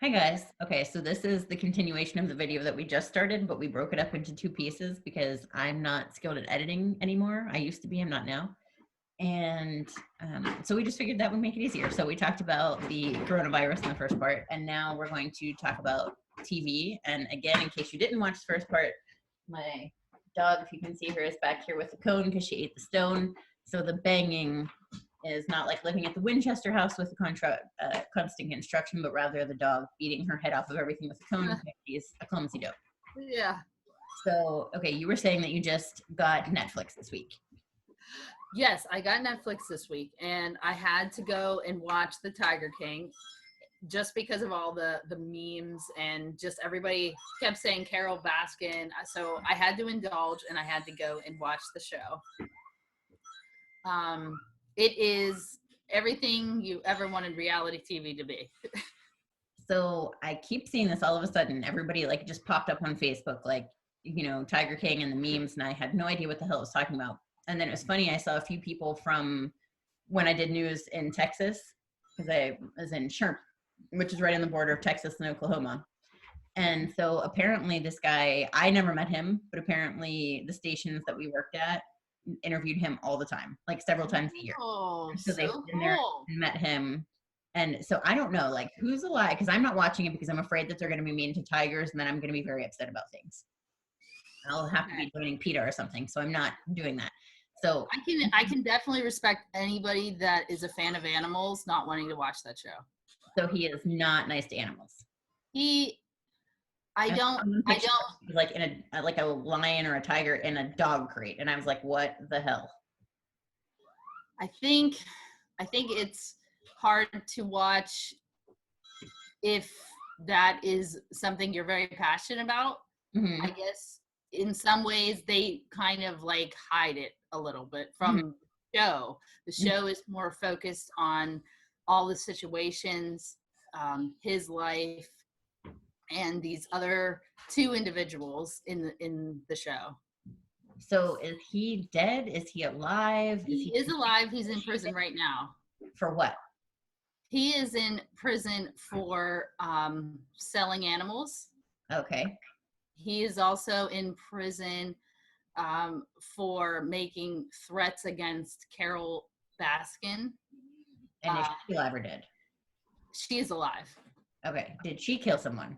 Hi guys. Okay, so this is the continuation of the video that we just started, but we broke it up into two pieces because I'm not skilled at editing anymore. I used to be, I'm not now. And so we just figured that would make it easier. So we talked about the coronavirus in the first part, and now we're going to talk about TV. And again, in case you didn't watch the first part, my dog, if you can see her, is back here with the cone because she ate the stone. So the banging is not like living at the Winchester house with the constant construction, but rather the dog beating her head off of everything with a cone. She's a clumsy dog. Yeah. So, okay, you were saying that you just got Netflix this week. Yes, I got Netflix this week, and I had to go and watch The Tiger King just because of all the memes and just everybody kept saying Carol Baskin. So I had to indulge, and I had to go and watch the show. It is everything you ever wanted reality TV to be. So I keep seeing this all of a sudden. Everybody like just popped up on Facebook, like, you know, Tiger King and the memes, and I had no idea what the hell it was talking about. And then it was funny, I saw a few people from when I did news in Texas, because I was in Sherm, which is right on the border of Texas and Oklahoma. And so apparently this guy, I never met him, but apparently the stations that we worked at interviewed him all the time, like several times a year. Oh, So they've so been there cool. and met him. And so I don't know, like, who's alive? Because I'm not watching it because I'm afraid that they're going to be mean to tigers, and then I'm going to be very upset about things. I'll have to be joining PETA or something, so I'm not doing that. So I can definitely respect anybody that is a fan of animals not wanting to watch that show. So he is not nice to animals. I don't like in a like a lion or a tiger in a dog crate, and I was like, what the hell? I think it's hard to watch if that is something you're very passionate about. Mm-hmm. I guess in some ways they kind of like hide it a little bit from the show. The show is more focused on all the situations, his life, and these other two individuals in the show. So is he dead? Is he alive? He is alive. He's in prison right now. For what? He is in prison for selling animals. Okay. He is also in prison for making threats against Carol Baskin. And is she alive or dead? She is alive. Okay. Did she kill someone?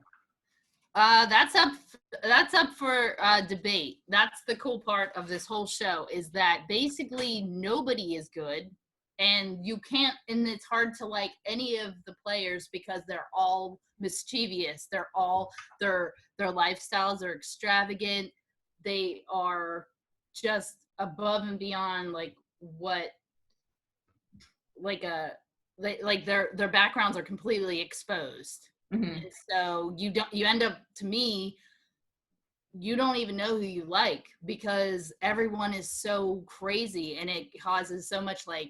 That's up for debate. That's the cool part of this whole show, is that basically nobody is good, and you can't, and it's hard to like any of the players because they're all mischievous. They're all their lifestyles are extravagant. They are just above and beyond like what their backgrounds are completely exposed. Mm-hmm. And so you end up, to me, you don't even know who you like because everyone is so crazy, and it causes so much, like,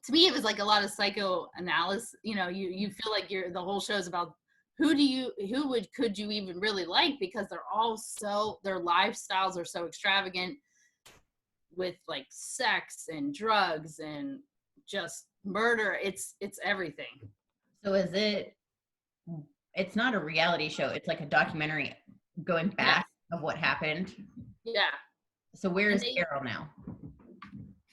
to me it was like a lot of psychoanalysis. You know, you feel like the whole show is about could you even really like, because they're all so, their lifestyles are so extravagant with like sex and drugs and just murder. It's everything. So it's not a reality show, it's like a documentary going back of what happened. Yeah. So where is Carol now?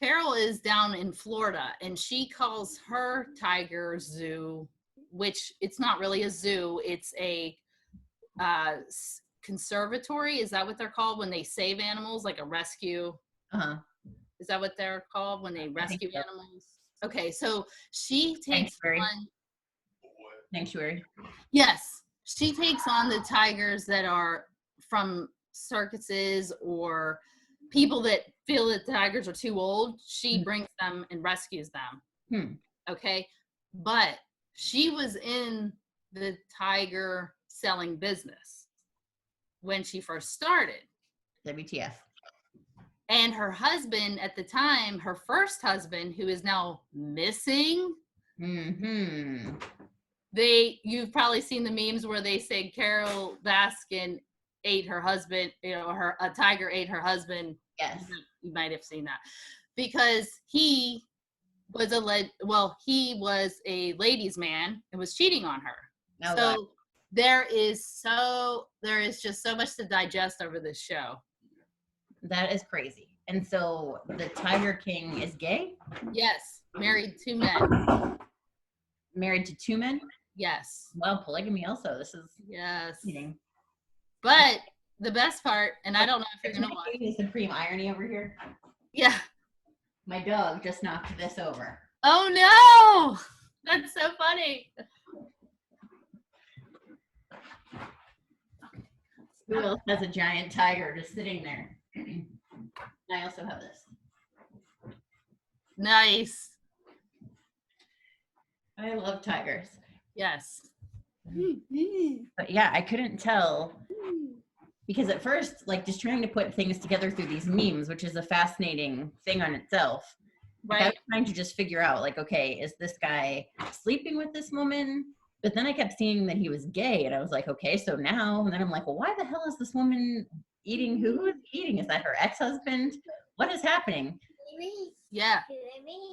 Carol is down in Florida, and she calls her tiger zoo, which it's not really a zoo, it's a conservatory. Is that what they're called when they save animals, like a rescue? Is that what they're called when they rescue animals? Okay, so she takes on Sanctuary. Yes, she takes on the tigers that are from circuses or people that feel that tigers are too old. She brings them and rescues them. Okay, but she was in the tiger selling business when she first started. WTF. And her husband at the time, her first husband, who is now missing. You've probably seen the memes where they say Carol Baskin ate her husband, a tiger ate her husband. Yes. You might have seen that. Because he was a ladies' man and was cheating on her. Oh God, So there is just so much to digest over this show. that is crazy. And so the Tiger King is gay, Yes, married 2 men. married to 2 men. Yes. Wow, polygamy also. This is Yes. fascinating. But the best part, and I don't know if you're gonna watch. The supreme irony over here. Yeah. My dog just knocked this over. Oh no! That's so funny. Who else has a giant tiger just sitting there? I also have this. Nice. I love tigers. Yes. But yeah, I couldn't tell because at first, like just trying to put things together through these memes, which is a fascinating thing on itself. Like I Right. was trying to just figure out, like, okay, is this guy sleeping with this woman? But then I kept seeing that he was gay, and I was like, okay, so now, and then I'm like, well, why the hell is this woman eating? Who is eating? Is that her ex-husband? What is happening? Yeah.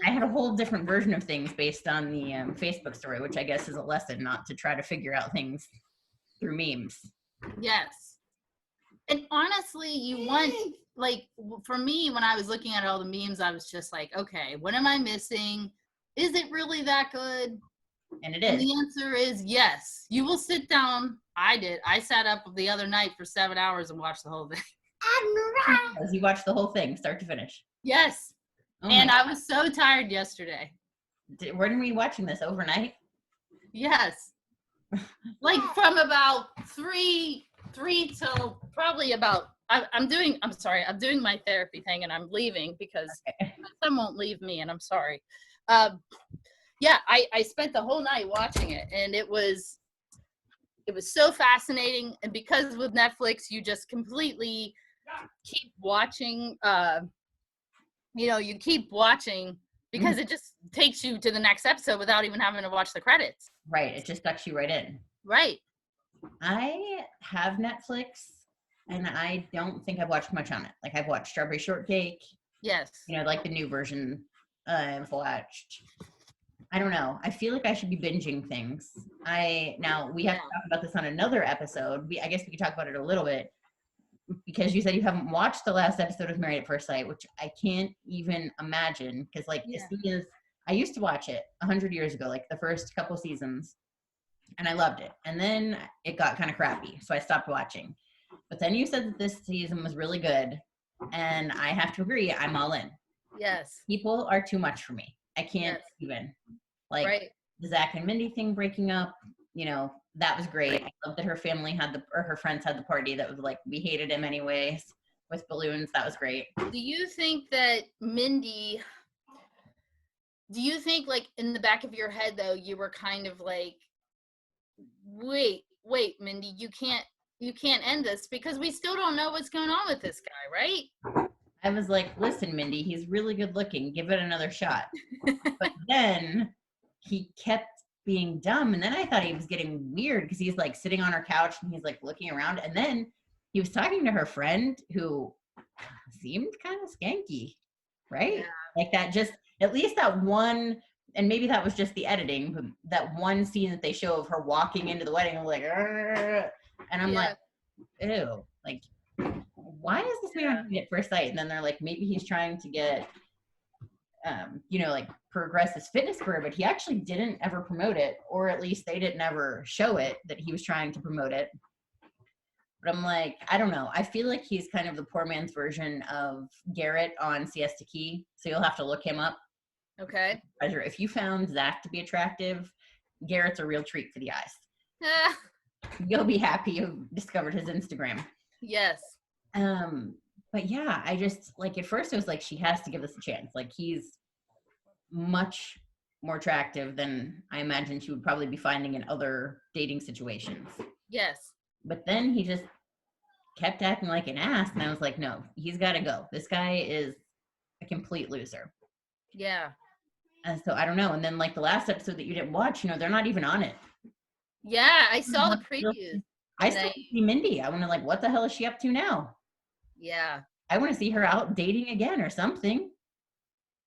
I had a whole different version of things based on the Facebook story, which I guess is a lesson not to try to figure out things through memes. Yes. And honestly, you want, like, for me, when I was looking at all the memes, I was just like, okay, what am I missing? Is it really that good? And it And is. the answer is yes. You will sit down. I did. I sat up the other night for 7 hours and watched the whole thing. As you watch the whole thing, start to finish. Yes. Oh And my I was so tired yesterday. When were you watching this? Overnight? Yes. Like from about 3 till probably about, I'm doing my therapy thing and I'm leaving because my son won't leave me and I'm sorry. Yeah, I spent the whole night watching it and it was so fascinating. And because with Netflix, you just completely keep watching, you keep watching because it just takes you to the next episode without even having to watch the credits. Right. It just sucks you right in. Right. I have Netflix and I don't think I've watched much on it. Like I've watched Strawberry Shortcake, Yes. like the new version I've watched. I don't know. I feel like I should be binging things. We have to talk about this on another episode. I guess we could talk about it a little bit because you said you haven't watched the last episode of Married at First Sight, which I can't even imagine because as soon as I used to watch it 100 years ago, like the first couple seasons, and I loved it. And then it got kind of crappy, so I stopped watching. But then you said that this season was really good, and I have to agree, I'm all in. Yes. People are too much for me. I can't even. Like the Zach and Mindy thing breaking up, that was great. I love that her family her friends had the party that was like, we hated him anyways with balloons. That was great. Do you think that like in the back of your head though, you were kind of like, wait, Mindy, you can't end this because we still don't know what's going on with this guy, right? I was like, listen, Mindy, he's really good looking. Give it another shot. But then he kept being dumb. And then I thought he was getting weird because he's like sitting on her couch and he's like looking around. And then he was talking to her friend who seemed kind of skanky, right? Yeah. Like that, just at least that one, and maybe that was just the editing, but that one scene that they show of her walking into the wedding, I'm like, argh, and I'm like, ew, like, why is this man at first sight? And then they're like, maybe he's trying to get, like progress his fitness career, but he actually didn't ever promote it, or at least they didn't ever show it that he was trying to promote it. But I'm like, I don't know. I feel like he's kind of the poor man's version of Garrett on Siesta Key. So you'll have to look him up. Okay. If you found Zach to be attractive, Garrett's a real treat for the eyes. You'll be happy you discovered his Instagram. Yes. But yeah, I just like at first it was like she has to give this a chance. Like he's much more attractive than I imagine she would probably be finding in other dating situations. Yes. But then he just kept acting like an ass, and I was like, no, he's got to go. This guy is a complete loser. Yeah. And so I don't know. And then like the last episode that you didn't watch, they're not even on it. Yeah, I saw the previews. I still see Mindy. I want to like, what the hell is she up to now? Yeah. I want to see her out dating again or something.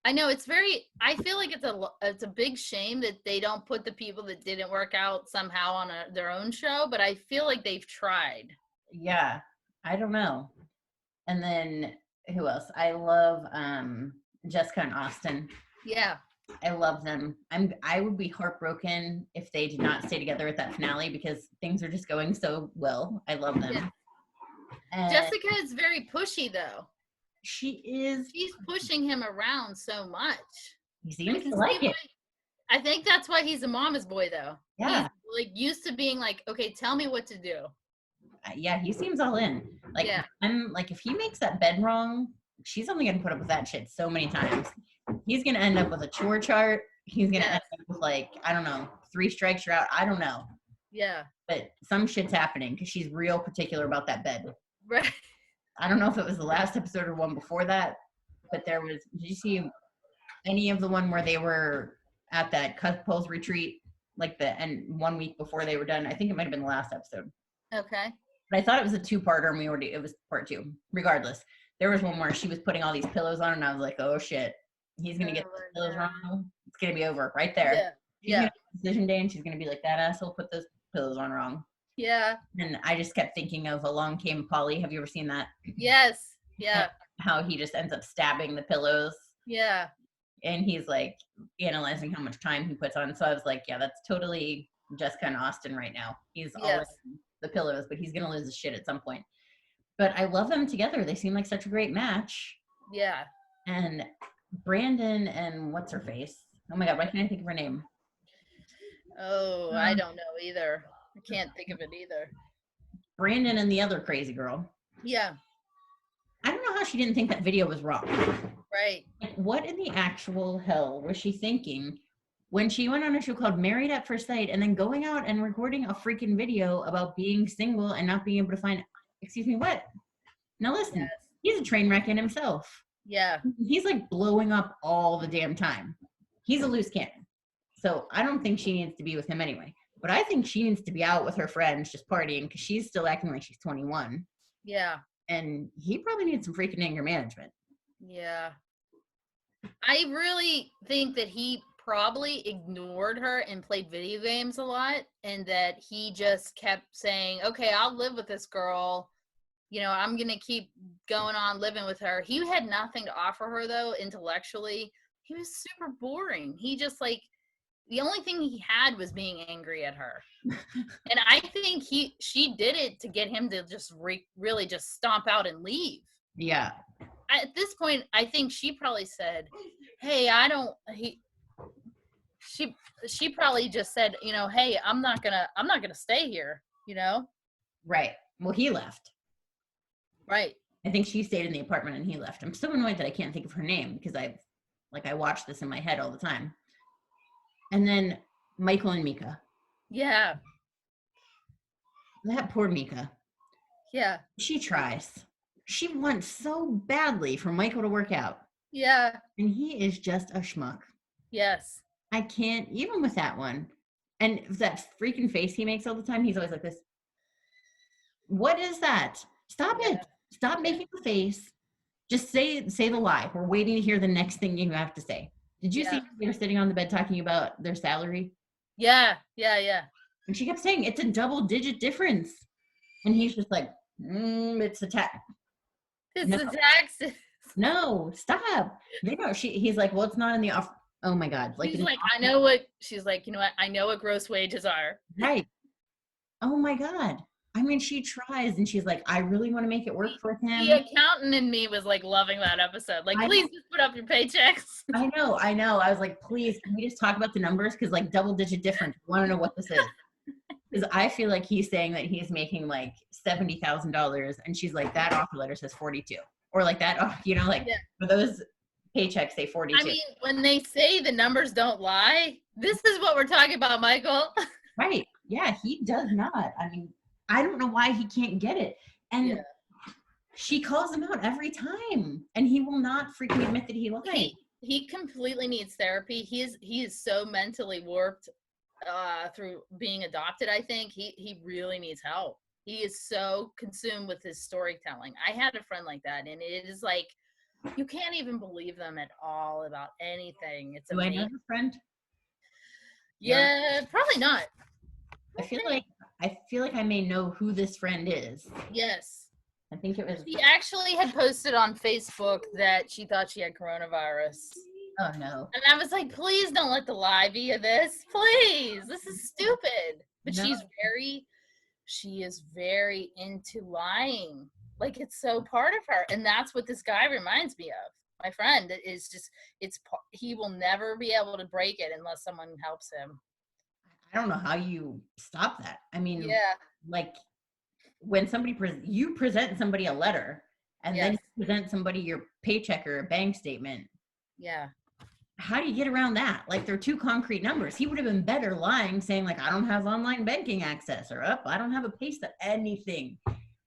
I know I feel like it's a big shame that they don't put the people that didn't work out somehow on their own show, but I feel like they've tried. Yeah, I don't know. And then who else? I love Jessica and Austin. Yeah. I love them. I would be heartbroken if they did not stay together at that finale because things are just going so well. I love them. Yeah. And Jessica is very pushy though. she is. She's pushing him around so much. He I seems can to see like why. it. I think that's why he's a mama's boy though. Yeah. He's like used to being like, okay, tell me what to do. Yeah, he seems all in. Like, Yeah. I'm like, if he makes that bed wrong, she's only gonna put up with that shit so many times. He's gonna end up with a chore chart. He's gonna end up with like, I don't know, 3 strikes you're out. I don't know. Yeah. But some shit's happening because she's real particular about that bed. Right. I don't know if it was the last episode or one before that, but there was. Did you see any of the one where they were at that couples retreat, like and 1 week before they were done? I think it might have been the last episode. Okay. But I thought it was a 2-parter, and it was part 2. Regardless, there was one where she was putting all these pillows on, and I was like, "Oh shit, he's gonna get the pillows wrong. It's gonna be over right there." Yeah. She's gonna have decision day, and she's gonna be like, "That asshole put those pillows on wrong." Yeah. And I just kept thinking of Along Came Polly. Have you ever seen that? Yes. Yeah. How he just ends up stabbing the pillows. Yeah. And he's like analyzing how much time he puts on. So I was like, yeah, that's totally Jessica and Austin right now. He's all in the pillows, but he's gonna lose his shit at some point. But I love them together. They seem like such a great match. Yeah. And Brandon and what's her face? Oh my god, why can't I think of her name? Oh, I don't know either. I can't think of it either. Brandon and the other crazy girl. Yeah. I don't know how she didn't think that video was wrong. Right. Like, what in the actual hell was she thinking when she went on a show called Married at First Sight and then going out and recording a freaking video about being single and not being able to find, excuse me, what? Now listen, he's a train wreck in himself. Yeah. He's like blowing up all the damn time. He's a loose cannon. So I don't think she needs to be with him anyway. But I think she needs to be out with her friends just partying because she's still acting like she's 21. Yeah. And he probably needs some freaking anger management. Yeah. I really think that he probably ignored her and played video games a lot, and that he just kept saying, okay, I'll live with this girl. You know, I'm going to keep going on living with her. He had nothing to offer her, though, intellectually. He was super boring. He just, like, the only thing he had was being angry at her. And I think she did it to get him to just really just stomp out and leave. Yeah. At this point, I think she probably said, hey, she probably just said, you know, hey, I'm not gonna stay here, you know? Right. Well, he left. Right. I think she stayed in the apartment and he left. I'm so annoyed that I can't think of her name because I watch this in my head all the time. And then Michael and Mika. Yeah. That poor Mika. Yeah. She tries. She wants so badly for Michael to work out. Yeah. And he is just a schmuck. Yes. I can't, even with that one. And that freaking face he makes all the time, he's always like this. What is that? Stop it. Stop making the face. Just say the lie. We're waiting to hear the next thing you have to say. Did you see they were sitting on the bed talking about their salary? Yeah. Yeah. Yeah. And she kept saying, it's a double-digit difference. And he's just like, it's a tax. It's the taxes. No, stop. He's like, well, it's not in the offer. Oh my God. She's like, I know what, she's like, you know what? I know what gross wages are. Right. Oh my God. I mean, she tries and she's like, I really want to make it work for him. The accountant in me was like loving that episode. Like, please just put up your paychecks. I know. I was like, please, can we just talk about the numbers? Because like double-digit difference. I want to know what this is. Because I feel like he's saying that he's making like $70,000 and she's like, that offer letter says 42. Or like that, you know, like for those paychecks say 42. I mean, when they say the numbers don't lie, this is what we're talking about, Michael. Right. Yeah, he does not. I mean, I don't know why he can't get it. And she calls him out every time. And he will not freaking admit that he lied. He completely needs therapy. He is so mentally warped through being adopted. I think he really needs help. He is so consumed with his storytelling. I had a friend like that, and it is like, you can't even believe them at all about anything. It's Do I know amazing. this friend? Yeah. Yeah, probably not. I Don't feel think. like I may know who this friend is. Yes. I think it was. She actually had posted on Facebook that she thought she had coronavirus. Oh no. And I was like, please don't let the lie be of this. Please. This is stupid. But No. she is very into lying. Like it's so part of her. And that's what this guy reminds me of. My friend is just, he will never be able to break it unless someone helps him. I don't know how you stop that. I mean, Yeah. like when you present somebody a letter and then Yes. you present somebody your paycheck or a bank statement. Yeah. How do you get around that? Like they're two concrete numbers. He would have been better lying, saying like, I don't have online banking access or up, I don't have a pay stub, anything.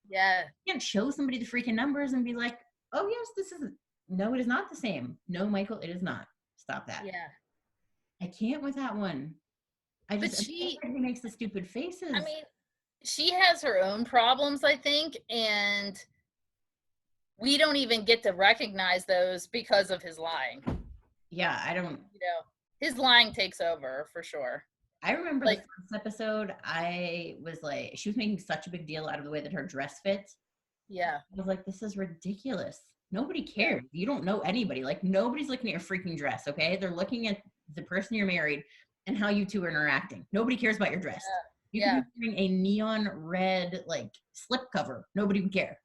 Yeah. You can't show somebody the freaking numbers and be like, oh yes, this is, no, it is not the same. No, Michael, it is not. Stop that. Yeah. I can't with that one. But He makes the stupid faces. I mean, she has her own problems, I think, and we don't even get to recognize those because of his lying. Yeah, I don't. You know, his lying takes over for sure. I remember Like- the first episode, I was like, she was making such a big deal out of the way that her dress fits. Yeah. I was like, this is ridiculous. Nobody cares. You don't know anybody. Like, nobody's looking at your freaking dress, okay? They're looking at the person you're married and how you two are interacting. Nobody cares about your dress. You Yeah. could be wearing a neon red, like, slip cover. Nobody would care.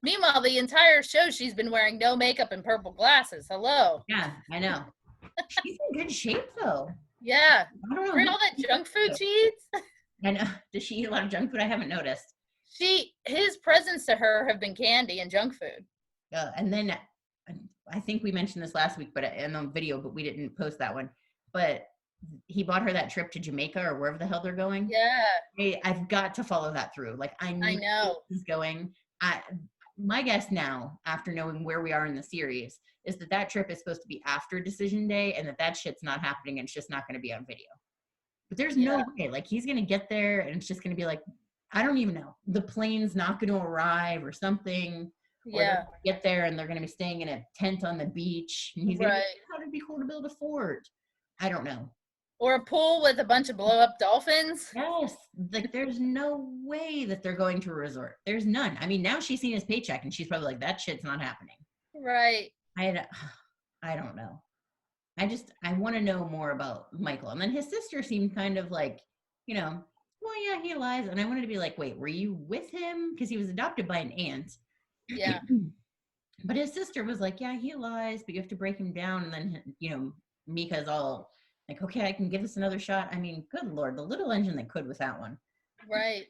Meanwhile, the entire show, she's been wearing no makeup and purple glasses. Hello. Yeah, I know. She's in good shape, though. Yeah. I don't know. For all that junk food she eats. I know. Does she eat a lot of junk food? I haven't noticed. His presents to her have been candy and junk food. And then I think we mentioned this last week, but in the video, but we didn't post that one. But he bought her that trip to Jamaica or wherever the hell they're going. Yeah. I've got to follow that through. Like I know he's going. My guess now, after knowing where we are in the series, is that trip is supposed to be after decision day, and that shit's not happening, and it's just not going to be on video. But there's no way. Like he's going to get there, and it's just going to be like, I don't even know. The plane's not going to arrive or something. Or Yeah. get there and they're going to be staying in a tent on the beach. And he's going to be like, how would it be cool to build a fort? I don't know. Or a pool with a bunch of blow up dolphins. Yes. Like there's no way that they're going to a resort. There's none. I mean, now she's seen his paycheck and she's probably like, that shit's not happening. Right. I don't know. I want to know more about Michael. And then his sister seemed kind of like, you know, well, yeah, he lies. And I wanted to be like, wait, were you with him? Because he was adopted by an aunt. Yeah. But his sister was like, yeah, he lies, but you have to break him down. And then, you know, Mika's all like, okay, I can give this another shot. I mean, good Lord, the little engine they could with that one. Right.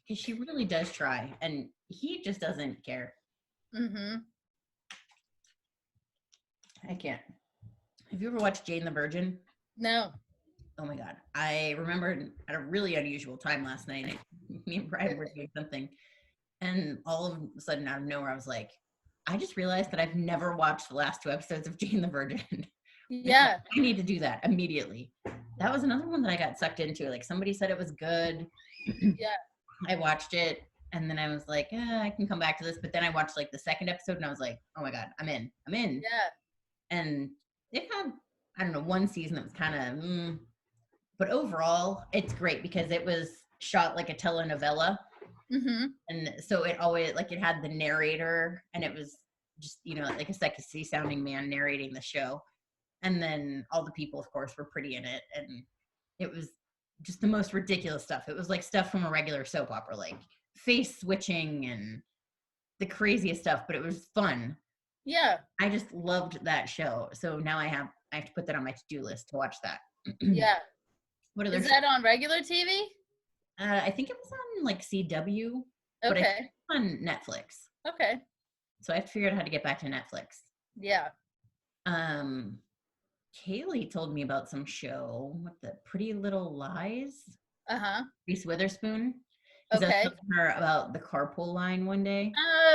Because she really does try. And he just doesn't care. Mm-hmm. I can't. Have you ever watched Jane the Virgin? No. Oh my God. I remember at a really unusual time last night, me and Brian were doing something. And all of a sudden, out of nowhere, I was like, I just realized that I've never watched the last 2 episodes of Jane the Virgin. Yeah. I need to do that immediately. That was another one that I got sucked into. Like somebody said it was good. Yeah. I watched it and then I was like, I can come back to this. But then I watched like the second episode and I was like, oh my God, I'm in. Yeah. And it had, I don't know, one season that was kind of, but overall, it's great because it was shot like a telenovela. Mm-hmm. And so it always, like, it had the narrator and it was just, you know, like a sexy sounding man narrating the show. And then all the people, of course, were pretty in it. And it was just the most ridiculous stuff. It was like stuff from a regular soap opera, like face switching and the craziest stuff, but it was fun. Yeah. I just loved that show. So now I have to put that on my to-do list to watch that. Yeah. What other Is that on regular TV? I think it was on like CW, but I Okay. think it's on Netflix. Okay. So I have to figure out how to get back to Netflix. Yeah. Kaylee told me about some show with the Pretty Little Lies. Uh-huh. Reese Witherspoon. Is Okay. I was talking to her about the carpool line one day.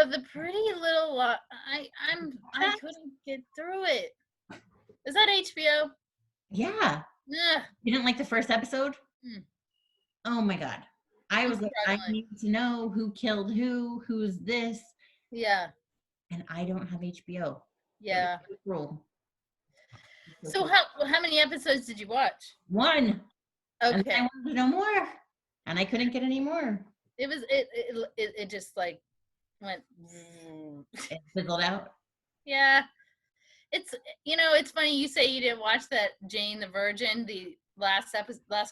The Pretty Little I couldn't get through it. Is that HBO? Yeah. Yeah. You didn't like the first episode? Hmm. Oh my God. I was like, I struggling. need to know who killed who's this. Yeah. and I don't have HBO. It was Yeah. so cruel. So So cruel. how many episodes did you watch? One, and then I Okay. wanted to know more, and I couldn't get any more. It just like went. It fizzled out. Yeah. It's it's funny you say you didn't watch that Jane the Virgin, the last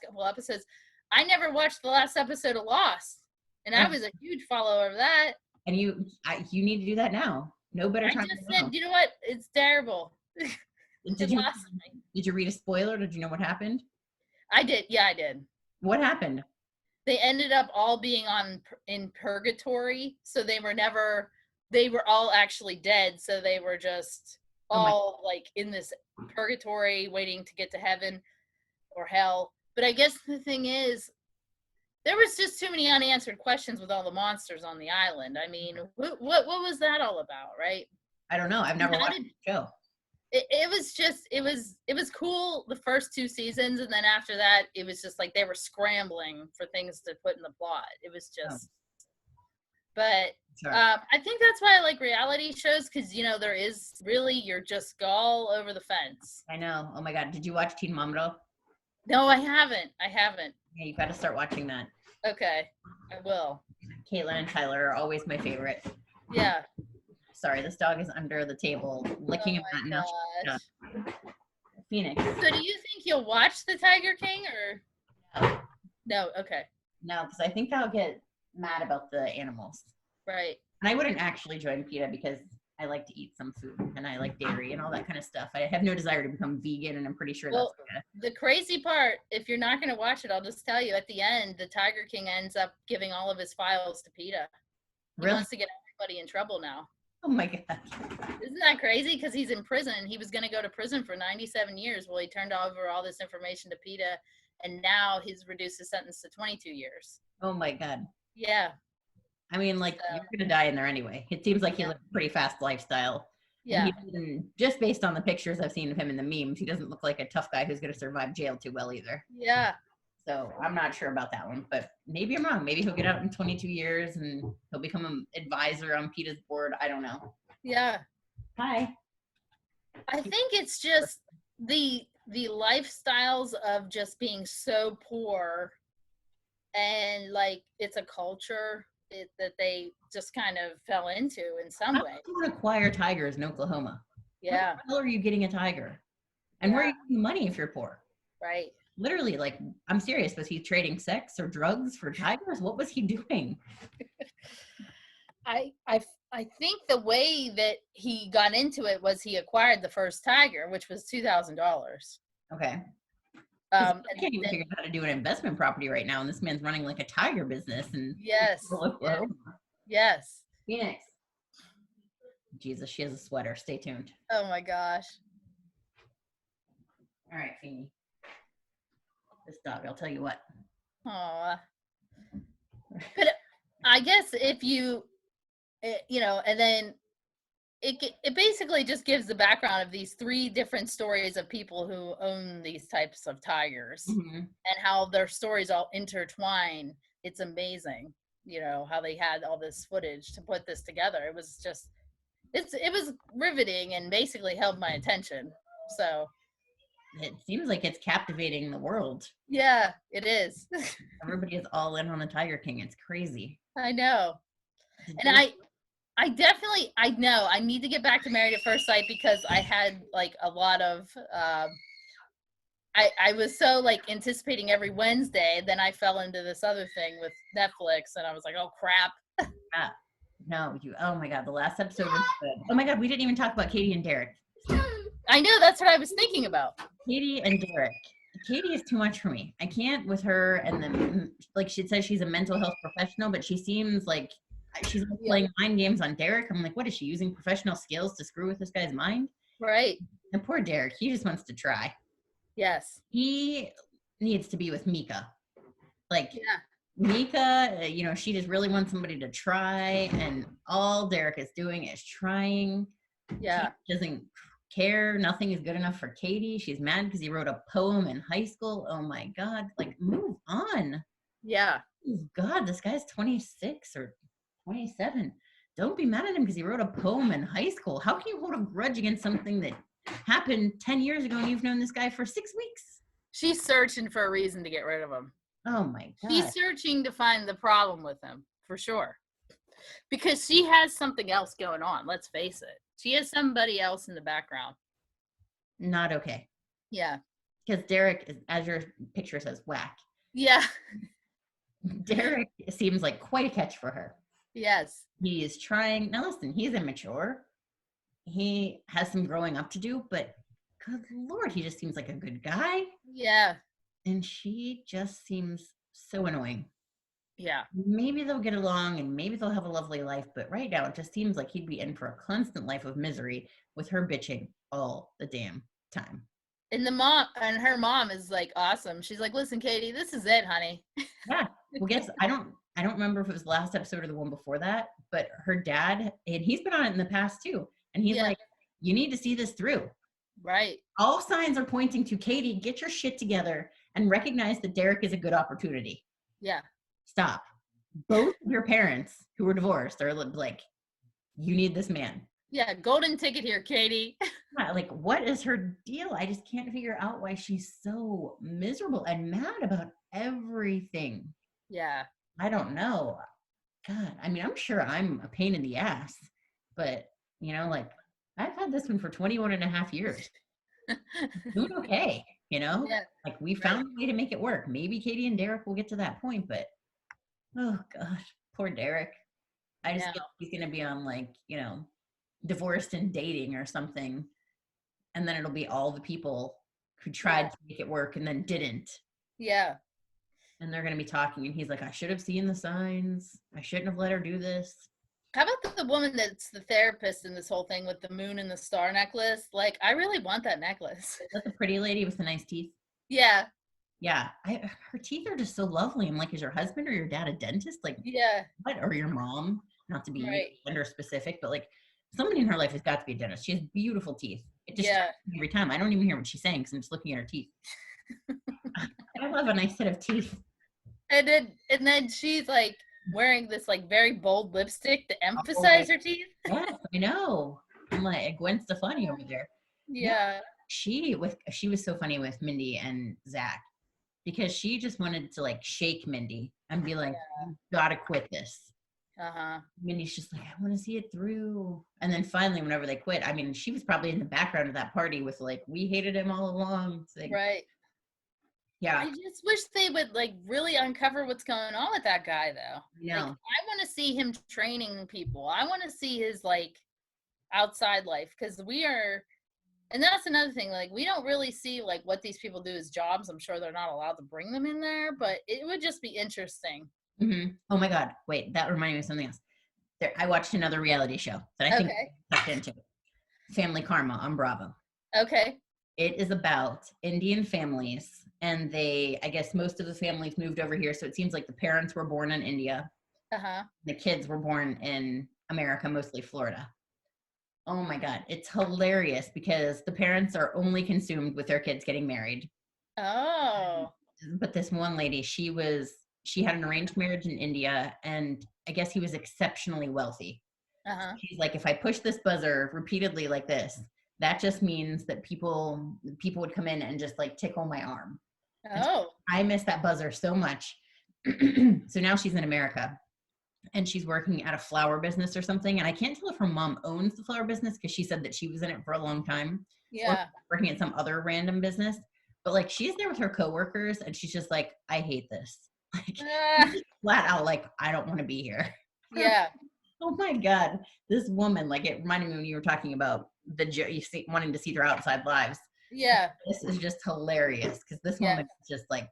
couple episodes. I never watched the last episode of Lost, and I Ugh, was a huge follower of that. and you need to do that now. No better I time just than said, now. you know what? It's terrible. Did It you lost me. did you read a spoiler? Did you know what happened? I did. Yeah, I did. What happened? They ended up all being in purgatory, so they were all actually dead, so they were just Oh my! all like in this purgatory waiting to get to heaven or hell. But I guess the thing is, there was just too many unanswered questions with all the monsters on the island. I mean, what was that all about, right? I don't know. I've And never how watched did the show. it was just it was cool the first two seasons, and then after that it was just like they were scrambling for things to put in the plot. It was Oh, just but sorry. I think that's why I like reality shows, because there is really, you're just all over the fence. I know. Oh my God! Did you watch Teen Mom at all? No, I haven't. Yeah, you got to start watching that. Okay, I will. Caitlin and Tyler are always my favorite. Yeah. Sorry, this dog is under the table licking Oh him out. my Now gosh. Phoenix. So do you think you'll watch the Tiger King, or No, no? Okay. no, because I think I'll get mad about the animals. Right. And I wouldn't actually join PETA because I like to eat some food and I like dairy and all that kind of stuff. I have no desire to become vegan, and I'm pretty sure Well, that's the crazy part, if you're not going to watch it, I'll just tell you at the end, the Tiger King ends up giving all of his files to PETA. He really. wants to get everybody in trouble now. Oh my God. Isn't that crazy? Because he's in prison. He was going to go to prison for 97 years. Well, he turned over all this information to PETA, and now he's reduced his sentence to 22 years. Oh my God. Yeah. I mean, like, So, you're gonna die in there anyway. It seems like he yeah. lives a pretty fast lifestyle. And Yeah. he doesn't, just based on the pictures I've seen of him in the memes, he doesn't look like a tough guy who's gonna survive jail too well either. Yeah. So I'm not sure about that one, but maybe I'm wrong. Maybe he'll get out in 22 years and he'll become an advisor on PETA's board. I don't know. Yeah. Hi. I think it's just the lifestyles of just being so poor, and like it's a culture that they just kind of fell into in some How way. do you acquire tigers in Oklahoma? Yeah. How the hell are you getting a tiger? And where are Yeah. you getting money if you're poor? Right. Literally, like, I'm serious. Was he trading sex or drugs for tigers? What was he doing? I think the way that he got into it was he acquired the first tiger, which was $2,000. Okay. 'Cause And I can't even then, figure out how to do an investment property right now, and this man's running like a tiger business and yes, Oklahoma. yes. Phoenix. Jesus, she has a sweater. Stay tuned. Oh my gosh. All right, Feeny. This dog, I'll tell you what. Aw. But I guess if you, and then it basically just gives the background of these three different stories of people who own these types of tigers, Mm-hmm. and how their stories all intertwine. It's amazing, how they had all this footage to put this together. It was just, it was riveting and basically held my attention. So It seems like it's captivating the world. yeah, it is. Everybody is all in on the Tiger King. It's crazy. I know. Did And you- I definitely, I know I need to get back to Married at First Sight, because I had like a lot of, I was so like anticipating every Wednesday. Then I fell into this other thing with Netflix, and I was like, oh crap. No, oh my God, the last episode was good. Oh my God, we didn't even talk about Katie and Derek. I know, that's what I was thinking about. Katie and Derek. Katie is too much for me. I can't with her. And then, like, she says she's a mental health professional, but she seems like she's playing mind games on Derek. I'm like, what is she using professional skills to screw with this guy's mind? Right. And poor Derek, he just wants to try. Yes. He needs to be with Mika. Like, Yeah. Mika, she just really wants somebody to try, and all Derek is doing is trying. Yeah. He doesn't care. Nothing is good enough for Katie. She's mad because he wrote a poem in high school. Oh my God. Like, move on. Yeah. Oh God, this guy's 26 or 27. don't be mad at him because he wrote a poem in high school. How can you hold a grudge against something that happened 10 years ago and you've known this guy for 6 weeks? She's searching for a reason to get rid of him. Oh my God. She's searching to find the problem with him, for sure. Because she has something else going on, let's face it. She has somebody else in the background. Not okay. Yeah. Because Derek, as your picture says, whack. Yeah. Derek seems like quite a catch for her. Yes. He is trying. Now, listen, he's immature. He has some growing up to do, but good Lord, he just seems like a good guy. Yeah. And she just seems so annoying. Yeah. Maybe they'll get along and maybe they'll have a lovely life, but right now it just seems like he'd be in for a constant life of misery with her bitching all the damn time. And her mom is like awesome. She's like, listen, Katie, this is it, honey. Yeah. Well, guess I don't remember if it was the last episode or the one before that, but her dad, and he's been on it in the past too. And he's like, you need to see this through. Right. All signs are pointing to Katie, get your shit together and recognize that Derek is a good opportunity. Yeah. Stop. Both of your parents who were divorced are like, you need this man. Yeah. Golden ticket here, Katie. Yeah, like, what is her deal? I just can't figure out why she's so miserable and mad about everything. Yeah. I don't know. God, I mean, I'm sure I'm a pain in the ass, but like I've had this one for 21 and a half years. Doing okay, Yeah. like we found a way to make it work. Maybe Katie and Derek will get to that point, but oh God, poor Derek. I just guess he's going to be on like, divorced and dating or something. And then it'll be all the people who tried to make it work and then didn't. Yeah. And they're going to be talking. And he's like, I should have seen the signs. I shouldn't have let her do this. How about the woman that's the therapist in this whole thing with the moon and the star necklace? Like, I really want that necklace. Is that the pretty lady with the nice teeth? Yeah. Yeah. Her teeth are just so lovely. I'm like, is your husband or your dad a dentist? Like, Yeah. what? Or your mom? Not to be Right. gender specific, but like somebody in her life has got to be a dentist. She has beautiful teeth. It just every time. I don't even hear what she's saying because I'm just looking at her teeth. I love a nice set of teeth. And then she's like wearing this like very bold lipstick to emphasize her teeth. Yes, I know. I'm like Gwen Stefani over there. Yeah. She was so funny with Mindy and Zach because she just wanted to like shake Mindy and be like, you gotta quit this. Mindy's just like, I want to see it through. And then finally, whenever they quit, I mean, she was probably in the background of that party with like, we hated him all along. Like, right. Yeah. I just wish they would like really uncover what's going on with that guy though. Yeah. Like, I want to see him training people. I want to see his like outside life because and that's another thing. Like, we don't really see like what these people do as jobs. I'm sure they're not allowed to bring them in there, but it would just be interesting. Mm-hmm. Oh my God. Wait, that reminded me of something else. I watched another reality show that I think tucked into Family Karma on Bravo. Okay. It is about Indian families, and I guess most of the families moved over here. So it seems like the parents were born in India. The kids were born in America, mostly Florida. Oh my God. It's hilarious because the parents are only consumed with their kids getting married. Oh. But this one lady, she had an arranged marriage in India, and I guess he was exceptionally wealthy. She's like, if I push this buzzer repeatedly like this, that just means that people would come in and just like tickle my arm. Oh. I miss that buzzer so much. So now she's in America and she's working at a flower business or something. And I can't tell if her mom owns the flower business because she said that she was in it for a long time. Yeah. Or working at some other random business. But like she's there with her coworkers and she's just like, I hate this. Like flat out like, I don't want to be here. Yeah. Oh my God. This woman, like it reminded me when you were talking about wanting to see their outside lives. Yeah. This is just hilarious because this woman is just like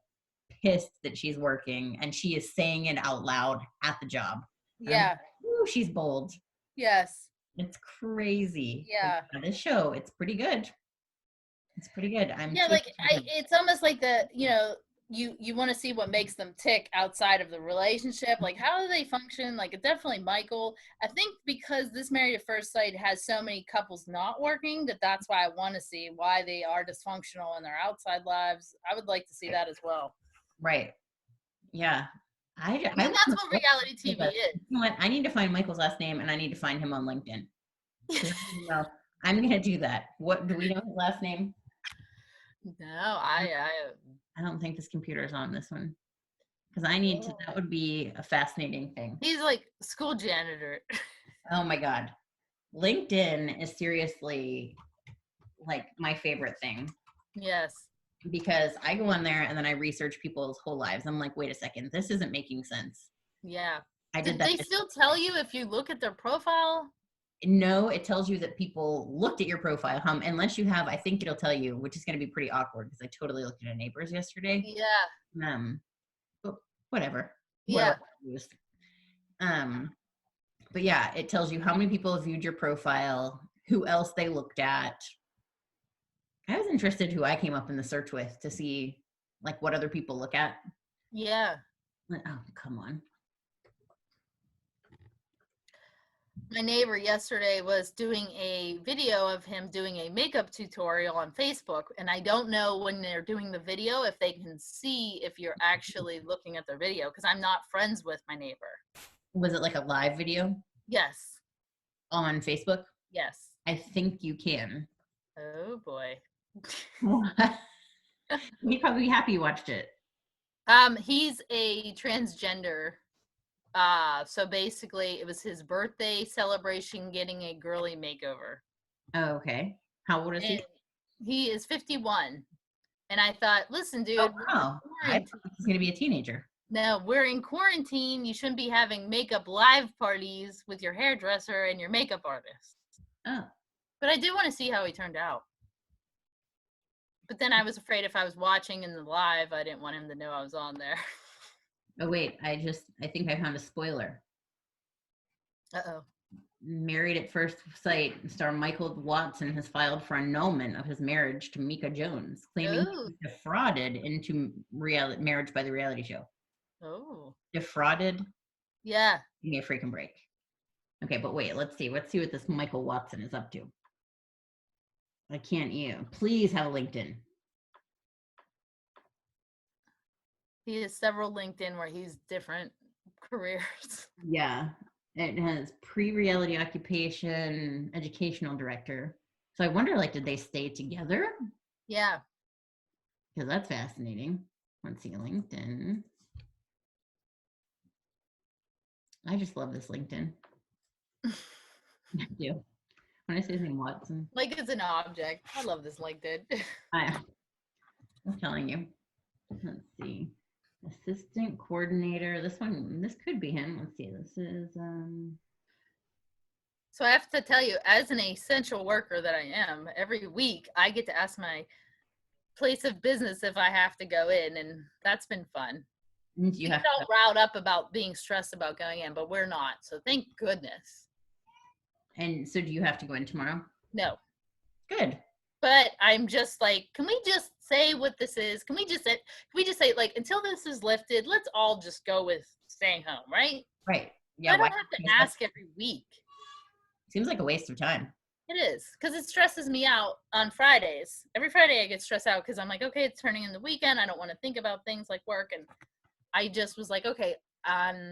pissed that she's working and she is saying it out loud at the job. Yeah. Like, ooh, she's bold. Yes. It's crazy. Yeah. But this show, it's pretty good. It's pretty good. It's almost like you want to see what makes them tick outside of the relationship. Like, how do they function? Like, definitely Michael. I think because this Married at First Sight has so many couples not working, that's why I want to see why they are dysfunctional in their outside lives. I would like to see that as well. Right. Yeah. I I mean, that's what reality TV is. You know what? I need to find Michael's last name and I need to find him on LinkedIn. 'Cause I'm gonna do that. What do we know his last name? No, I I don't think this computer is on this one. Because I need to, that would be a fascinating thing. he's like school janitor. Oh my God. LinkedIn is seriously like my favorite thing Yes. because I go on there and then I research people's whole lives. I'm like, wait a second, this isn't making sense. Yeah. I did Did that. they still tell you if you look at their profile? No, it tells you that people looked at your profile. Unless you have, I think it'll tell you, which is going to be pretty awkward because I totally looked at a neighbor's yesterday. Yeah. But whatever. Yeah. But yeah, it tells you how many people have viewed your profile, who else they looked at. I was interested who I came up in the search with to see like what other people look at. Yeah. Oh, come on. My neighbor yesterday was doing a video of him doing a makeup tutorial on Facebook, and I don't know when they're doing the video if they can see if you're actually looking at their video because I'm not friends with my neighbor. Was it like a live video Yes. on Facebook? Yes. I think you can. Oh boy. He'd probably be happy you watched it. He's a transgender. So basically it was his birthday celebration getting a girly makeover. Oh, okay. How old is he? And he is 51. And I thought, listen, dude, Oh, wow. I thought he's going to be a teenager. no, we're in quarantine. You shouldn't be having makeup live parties with your hairdresser and your makeup artist. Oh. But I did want to see how he turned out. But then I was afraid if I was watching in the live, I didn't want him to know I was on there. Oh, wait. I think I found a spoiler. Uh-oh. Married at First Sight star Michael Watson has filed for annulment of his marriage to Mika Jones, claiming he was defrauded into marriage by the reality show. Oh. Defrauded? Yeah. Give me a freaking break. Okay, but wait, let's see. Let's see what this Michael Watson is up to. I can't please have a LinkedIn. He has several LinkedIn where he's different careers. Yeah. It has pre-reality occupation, educational director. So I wonder, like, did they stay together? Yeah. Because that's fascinating. Let's see, LinkedIn. I just love this LinkedIn. I do. When I say his name Watson. Like it's an object. I love this LinkedIn. I'm telling you. Let's see. Assistant coordinator. This could be him. Let's see. This is So I have to tell you, as an essential worker that I am, every week I get to ask my place of business if I have to go in, and that's been fun. You have all riled up about being stressed about going in, but we're not. So thank goodness. And so do you have to go in tomorrow? No. Good. But I'm just like, can we just say what this is? Can we just say like, until this is lifted, let's all just go with staying home, right? Right. Yeah. I don't have to ask every week. Seems like a waste of time. It is, because it stresses me out on Fridays. Every Friday I get stressed out because I'm like, okay, it's turning in the weekend. I don't want to think about things like work. And I just was like, okay,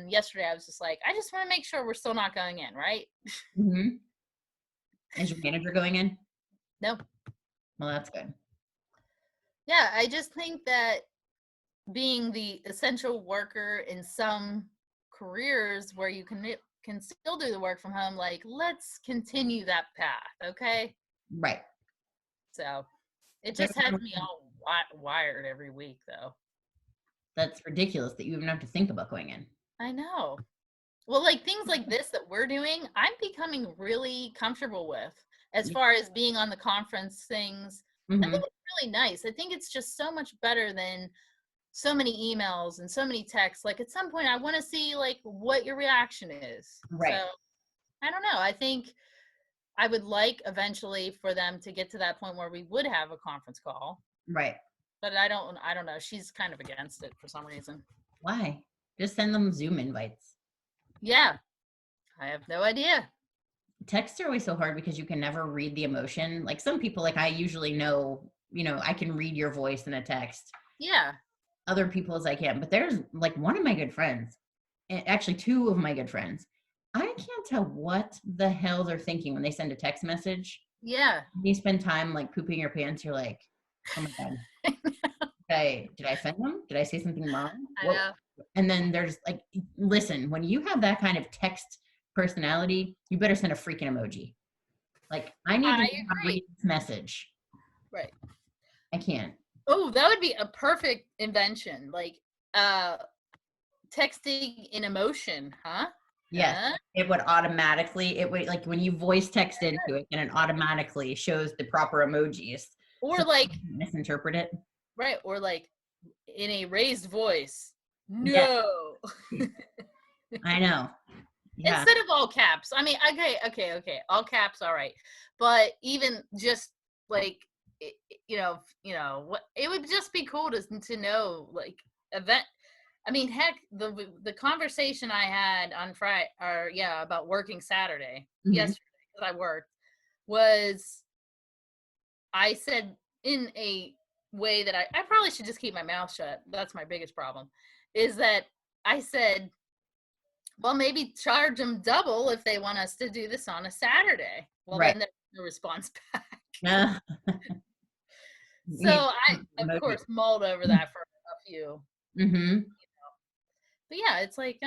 yesterday I was just like, I just want to make sure we're still not going in, right? Mm-hmm. Is your manager going in? No. Well, that's good. Yeah, I just think that being the essential worker in some careers where you can still do the work from home, like, let's continue that path, okay? Right. So it just has me all wired every week, though. That's ridiculous that you even have to think about going in. I know. Well, like things like this that we're doing, I'm becoming really comfortable with as far as being on the conference things. Mm-hmm. I think it's really nice. I think it's just so much better than so many emails and so many texts. Like at some point I want to see like what your reaction is. Right. So I don't know. I think I would like eventually for them to get to that point where we would have a conference call. Right. But I don't know. She's kind of against it for some reason. Why? Just send them Zoom invites. Yeah. I have no idea. Texts are always so hard because you can never read the emotion. Like some people, like I usually know, I can read your voice in a text. Yeah. other people as I can. But there's like one of my good friends, actually two of my good friends. I can't tell what the hell they're thinking when they send a text message. Yeah. You spend time like pooping your pants. You're like, oh my god, did I offend them? Did I say something wrong? I What? know. And then there's like, listen, when you have that kind of text personality, you better send a freaking emoji. Like, I need to I know how to agree. read this message. Right. I can't. Oh, that would be a perfect invention. Like texting in emotion, huh? Yes, it would automatically, it would like when you voice text into it, and it automatically shows the proper emojis. Or So like, misinterpret it. right, or like in a raised voice. Yeah, No. I know. Yeah. Instead of all caps. I mean, okay. All caps, all right. But even just like what it would just be cool to know like event. I mean, heck, the conversation I had on Friday, or yeah, about working Saturday Mhm. yesterday because I worked, was I said in a way that I probably should just keep my mouth shut. That's my biggest problem, is that I said, well, maybe charge them double if they want us to do this on a Saturday. Well, Right. then there's no response back. Yeah. So I, of Emoji. course, mulled over that for a few. Mhm. But yeah, it's like,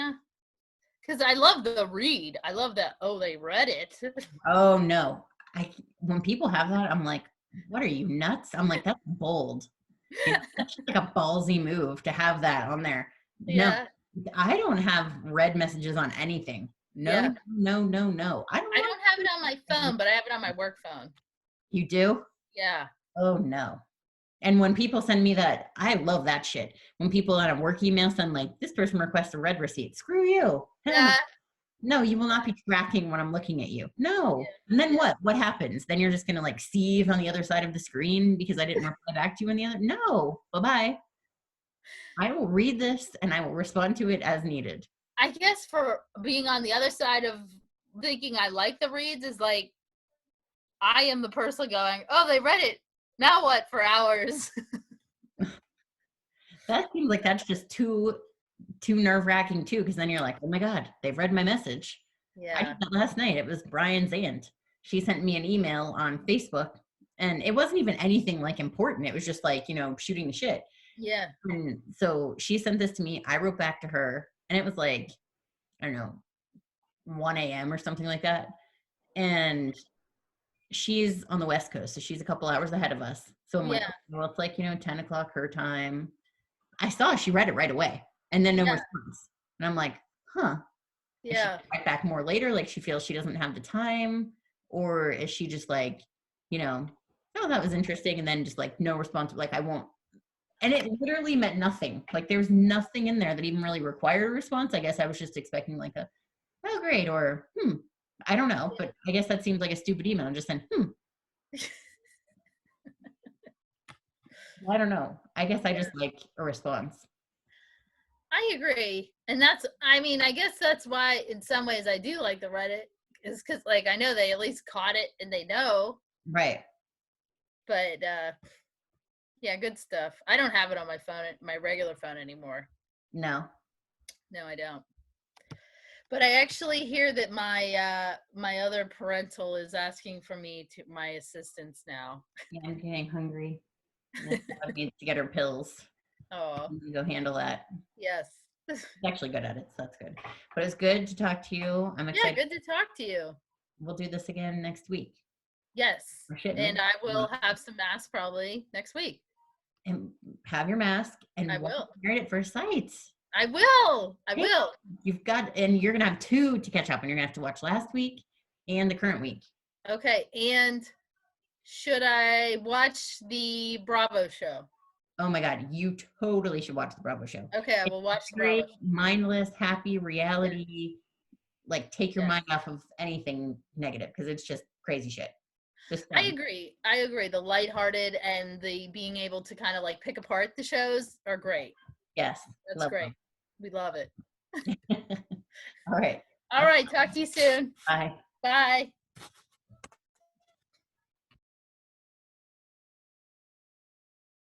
because I love the read. I love that. Oh, they read it. Oh no. When people have that, I'm like, what are you nuts? I'm like, that's bold. That's just like a ballsy move to have that on there. No, Yeah, I don't have read messages on anything. yeah. No, no, no, no. I don't I want don't have it on my to. phone, but I have it on my work phone. You do? Yeah, Oh no. And when people send me that, I love that shit. When people on a work email send like, this person requests a read receipt. Screw you. Hell no. yeah, No, you will not be tracking when I'm looking at you. No. And then yeah. what? What happens? Then you're just gonna like seethe on the other side of the screen because I didn't reply back to you on the other. No. Bye-bye. I will read this and I will respond to it as needed. I guess for being on the other side of thinking I like the reads is like I am the person going, oh, they read it. Now what for hours? That seems like that's just too nerve-wracking too, because then you're like, oh my God, they've read my message. I Yeah, did that last night. It was Brian's aunt. She sent me an email on Facebook, and it wasn't even anything like important. It was just like, shooting the shit. yeah, And so she sent this to me. I wrote back to her, and it was like, I don't know, 1 a.m. or something like that. And she's on the West Coast, so she's a couple hours ahead of us. So I'm like, yeah, okay, well, it's like, 10 o'clock her time. I saw she read it right away, and then no yeah, response. And I'm like, huh. Is she yeah. right back more later? Like she feels she doesn't have the time? Or is she just like, oh, that was interesting. And then just like no response, like I won't. And it literally meant nothing. Like there was nothing in there that even really required a response. I guess I was just expecting like oh, great. Or, I don't know. But I guess that seems like a stupid email. Just saying, I don't know. I guess I just like a response. I agree. And I mean, I guess that's why in some ways I do like the Reddit is because like I know they at least caught it and they know, Right. but yeah, good stuff. I don't have it on my phone, my regular phone anymore. No. No, I don't. But I actually hear that my other parental is asking for me to my assistance now. Yeah, I'm getting hungry. I need to get her pills. Oh, Go handle that. yes. She's actually good at it, so that's good. But it's good to talk to you. I'm Yeah, excited. good to talk to you. We'll do this again next week. Yes. Or shit, And maybe. I will have some masks probably next week. And have your mask I and watch will. Married at First Sight. I will. I Hey, will. and you're gonna have two to catch up, and you're gonna have to watch last week and the current week. Okay. And should I watch the Bravo show? Oh my God, you totally should watch the Bravo show. Okay, I It's will watch the Bravo great, show. mindless, happy Yeah. reality. Like take your Yeah. mind off of anything negative because it's just crazy shit. Just I fun. agree. I agree. The lighthearted and the being able to kind of like pick apart the shows are great. Yes, That's love great. We love it. them. All right. All right. Talk to you soon. Bye. Bye.